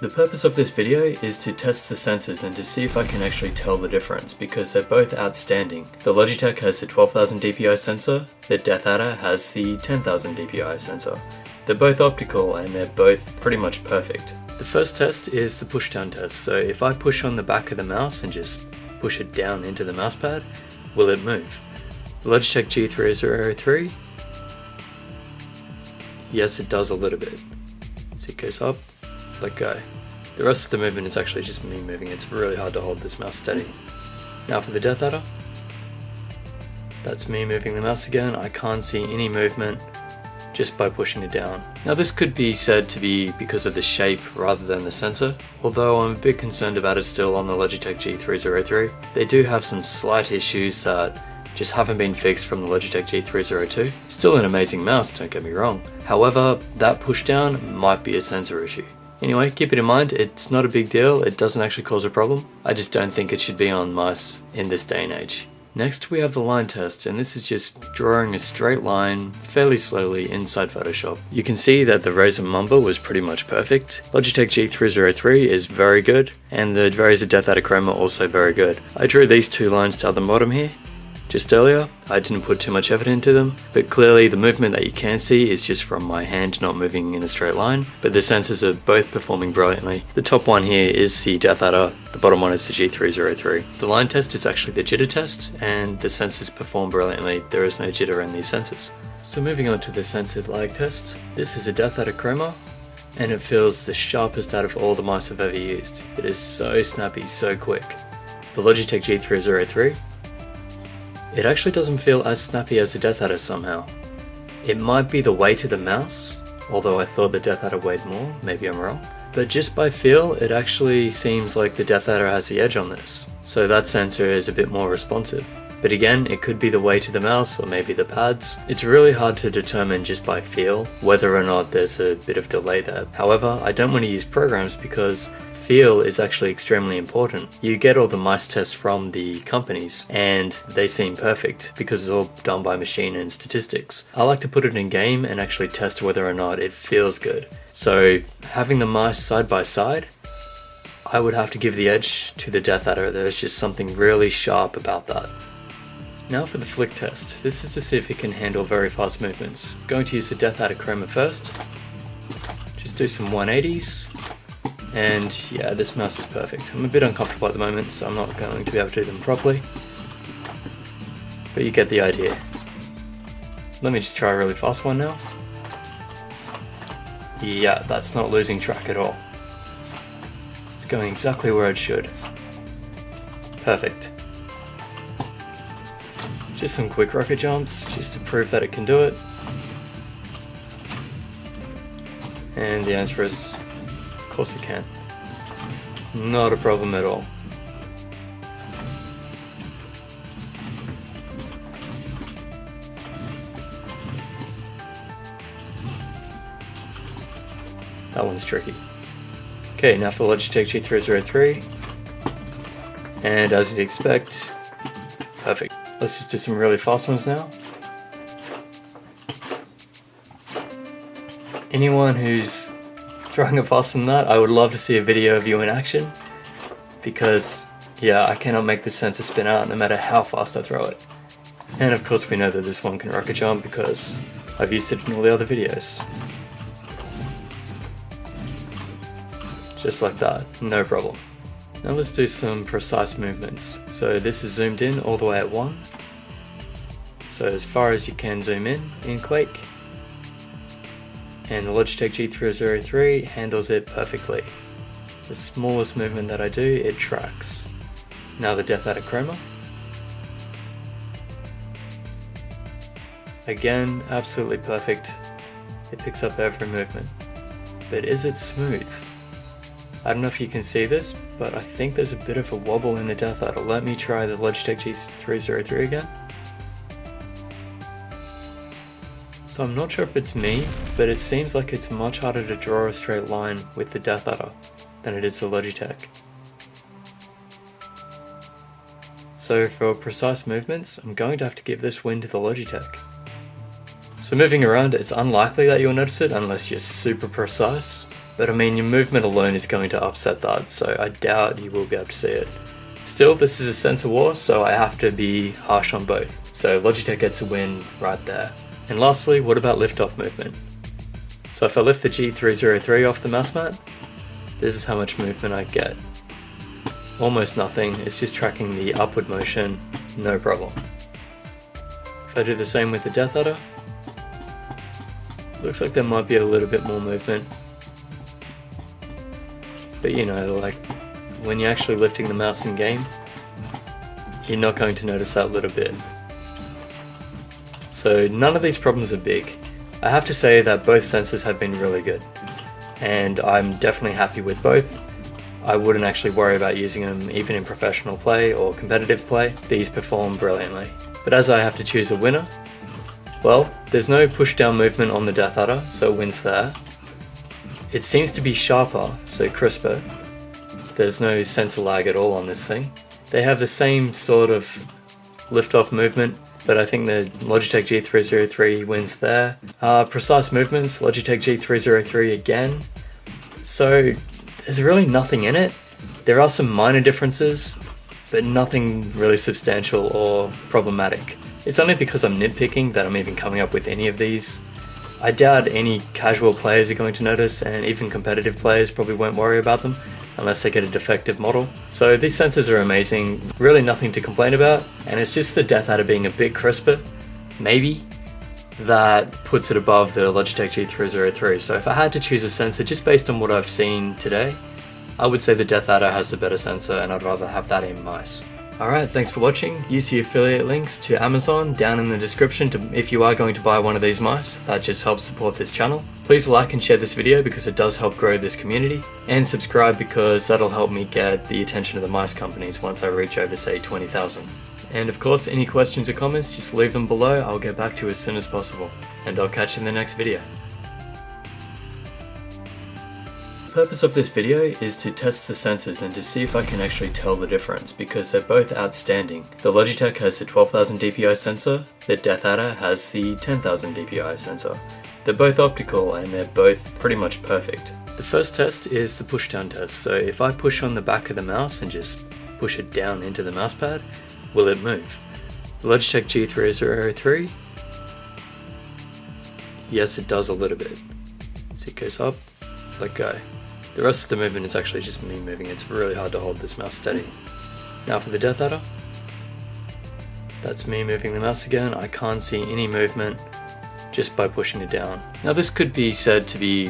The purpose of this video is to test the sensors and to see if I can actually tell the difference, because they're both outstanding. The Logitech has the 12,000 dpi sensor, the DeathAdder has the 10,000 dpi sensor. They're both optical and they're both pretty much perfect. The first test is the push down test, so if I push on the back of the mouse and just push it down into the mouse pad, will it move? The Logitech G303, yes, it does a little bit. So it goes up, let go. The rest of the movement is actually just me moving. It's really hard to hold this mouse steady. Now for the DeathAdder, that's me moving the mouse again. I can't see any movement just by pushing it down. Now this could be said to be because of the shape rather than the sensor, although I'm a bit concerned about it still on the Logitech G303. They do have some slight issues that just haven't been fixed from the Logitech G302. Still an amazing mouse, don't get me wrong. However, that push down might be a sensor issue. Anyway, keep it in mind, it's not a big deal, it doesn't actually cause a problem. I just don't think it should be on mice in this day and age. Next we have the line test, and this is just drawing a straight line fairly slowly inside Photoshop. You can see that the Razer Mamba was pretty much perfect. Logitech G303 is very good, and the Razer DeathAdder Chroma also very good. I drew these two lines down the bottom here. Just earlier, I didn't put too much effort into them, but clearly the movement that you can see is just from my hand not moving in a straight line, but the sensors are both performing brilliantly. The top one here is the DeathAdder, the bottom one is the G303. The line test is actually the jitter test, and the sensors perform brilliantly. There is no jitter in these sensors. So moving on to the sensor lag test, this is a DeathAdder Chroma, and it feels the sharpest out of all the mice I've ever used. It is so snappy, so quick. The Logitech G303, it actually doesn't feel as snappy as the DeathAdder somehow. It might be the weight of the mouse, although I thought the DeathAdder weighed more, maybe I'm wrong. But just by feel, it actually seems like the DeathAdder has the edge on this. So that sensor is a bit more responsive. But again, it could be the weight of the mouse or maybe the pads. It's really hard to determine just by feel whether or not there's a bit of delay there. However, I don't want to use programs because feel is actually extremely important. You get all the mice tests from the companies and they seem perfect because it's all done by machine and statistics. I like to put it in game and actually test whether or not it feels good. So having the mice side by side, I would have to give the edge to the DeathAdder. There's just something really sharp about that. Now for the flick test. This is to see if it can handle very fast movements. I'm going to use the DeathAdder Chroma first. Just do some 180s. And yeah, this mouse is perfect. I'm a bit uncomfortable at the moment, so I'm not going to be able to do them properly. But you get the idea. Let me just try a really fast one now. Yeah, that's not losing track at all. It's going exactly where it should. Perfect. Just some quick rocket jumps, just to prove that it can do it. And the answer is, of course it can. Not a problem at all. That one's tricky. Okay, now for Logitech G303. And as you'd expect, perfect. Let's just do some really fast ones now. Anyone who's throwing it faster than that, I would love to see a video of you in action, because yeah, I cannot make this sensor spin out no matter how fast I throw it. And of course we know that this one can rocket jump because I've used it in all the other videos. Just like that, no problem. Now let's do some precise movements. So this is zoomed in all the way at 1. So as far as you can zoom in Quake. And the Logitech G303 handles it perfectly. The smallest movement that I do, it tracks. Now the DeathAdder Chroma. Again, absolutely perfect. It picks up every movement. But is it smooth? I don't know if you can see this, but I think there's a bit of a wobble in the DeathAdder. Let me try the Logitech G303 again. So I'm not sure if it's me, but it seems like it's much harder to draw a straight line with the DeathAdder than it is the Logitech. So for precise movements, I'm going to have to give this win to the Logitech. So moving around, it's unlikely that you'll notice it unless you're super precise, but I mean your movement alone is going to upset that, so I doubt you will be able to see it. Still, this is a sensor war, so I have to be harsh on both. So Logitech gets a win right there. And lastly, what about lift-off movement? So if I lift the G303 off the mouse mat, this is how much movement I get. Almost nothing, it's just tracking the upward motion, no problem. If I do the same with the DeathAdder, looks like there might be a little bit more movement. But you know, like when you're actually lifting the mouse in game, you're not going to notice that little bit. So none of these problems are big. I have to say that both sensors have been really good, and I'm definitely happy with both. I wouldn't actually worry about using them even in professional play or competitive play. These perform brilliantly. But as I have to choose a winner, well, there's no push down movement on the DeathAdder, so it wins there. It seems to be sharper, so crisper. There's no sensor lag at all on this thing. They have the same sort of lift-off movement, but I think the Logitech G303 wins there. Precise movements, Logitech G303 again. So there's really nothing in it. There are some minor differences, but nothing really substantial or problematic. It's only because I'm nitpicking that I'm even coming up with any of these. I doubt any casual players are going to notice, and even competitive players probably won't worry about them unless they get a defective model. So these sensors are amazing, really nothing to complain about, and it's just the DeathAdder being a bit crisper, maybe, that puts it above the Logitech G303. So if I had to choose a sensor just based on what I've seen today, I would say the DeathAdder has the better sensor, and I'd rather have that in mice. Alright, thanks for watching. Use the affiliate links to Amazon down in the description if you are going to buy one of these mice. That just helps support this channel. Please like and share this video because it does help grow this community. And subscribe because that'll help me get the attention of the mice companies once I reach over, say, 20,000. And of course, any questions or comments, just leave them below. I'll get back to you as soon as possible. And I'll catch you in the next video. The purpose of this video is to test the sensors and to see if I can actually tell the difference, because they're both outstanding. The Logitech has the 12,000 dpi sensor, the DeathAdder has the 10,000 dpi sensor. They're both optical and they're both pretty much perfect. The first test is the push down test, so if I push on the back of the mouse and just push it down into the mouse pad, will it move? The Logitech G303, yes it does a little bit. So it goes up, let go. The rest of the movement is actually just me moving. It's really hard to hold this mouse steady. Now for the DeathAdder, that's me moving the mouse again. I can't see any movement just by pushing it down. Now this could be said to be